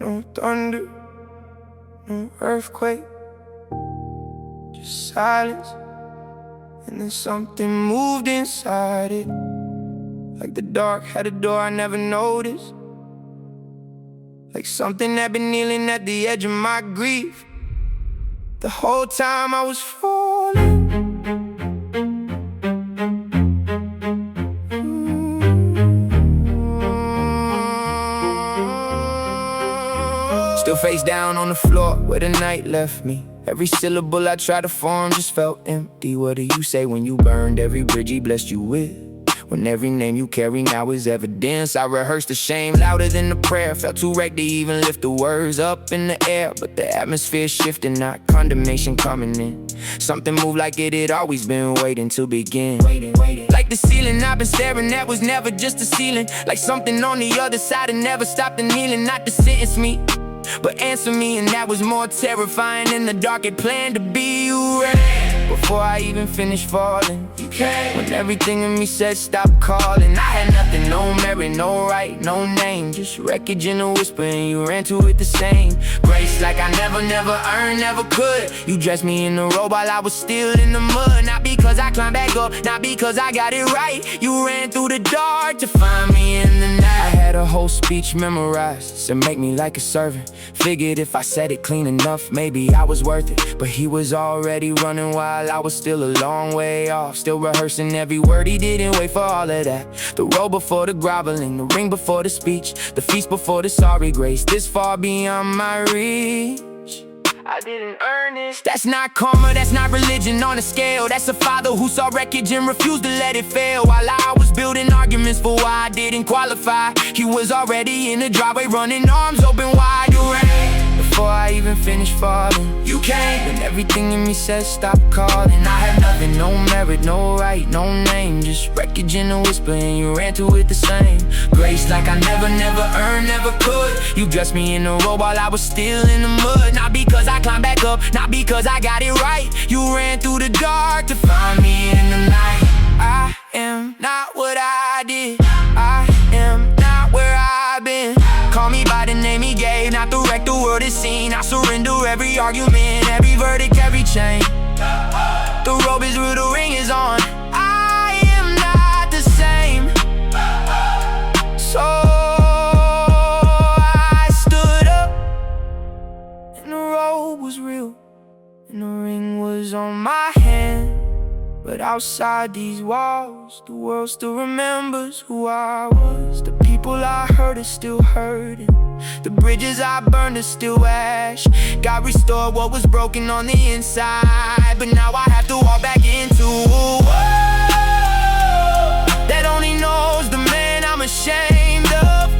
no thunder, no earthquake, just silence. And then something moved inside it, like the dark had a door I never noticed, like something had been kneeling at the edge of my grief the whole time I was falling. Still face down on the floor where the night left me. Every syllable I tried to form just felt empty. What do you say when you burned every bridge he blessed you with? When every name you carry now is evidence. I rehearsed the shame louder than the prayer. Felt too wrecked to even lift the words up in the air. But the atmosphere shifted, not condemnation coming in. Something moved like it had always been waiting to begin. Like the ceiling I've been staring at was never just a ceiling. Like something on the other side had never stopped the kneeling. Not to sentence me, but answer me, and that was more terrifying than the dark had planned to be. You ran before I even finished falling. You came when everything in me said stop calling. I had nothing, no merit, no right, no name, just wreckage in a whisper, and you ran to it the same. Grace like I never earned, never could. You dressed me in the robe while I was still in the mud. Not because I climbed back up, not because I got it right. You ran through the dark to find me in the night. I had a whole speech memorized, said make me like a servant. Figured if I said it clean enough, maybe I was worth it. But he was already running while I was still a long way off. Still rehearsing every word, he didn't wait for all of that. The road before the groveling, the ring before the speech, the feast before the sorry grace. This far beyond my reach, I didn't earn this. That's not karma, that's not religion on a scale. That's a father who saw wreckage and refused to let it fail. While I was building arguments for why I didn't qualify, he was already in the driveway running arms open wide. You ran before I even finished falling. You came when everything in me said stop calling. I had nothing, no merit, no right, no name, just wreckage in a whisper, and you ran to it the same. Grace like I never earned, never could. You dressed me in the robe while I was still in the mud. Not because I climbed back up, not because I got it right. You ran through the dark to find me in the night. I am not what I did, I am not where I've been. Call me by the name he gave, not the wreck the world has seen. I surrender every argument, every verdict, every chain. The robe is through, the ring is on. I am not the same. So I stood up, and the robe was real, and the ring was on my hand. But outside these walls, the world still remembers who I was. The people I hurt are still hurting, the bridges I burned are still ash. God restored what was broken on the inside, but now I have to walk back into a world that only knows the man I'm ashamed of.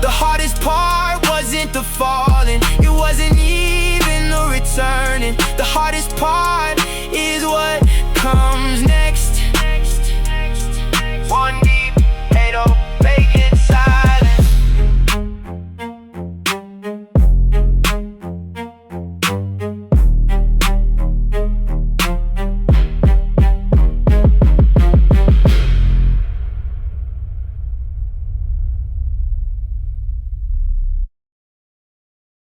The hardest part wasn't the falling, it wasn't even the returning. The hardest part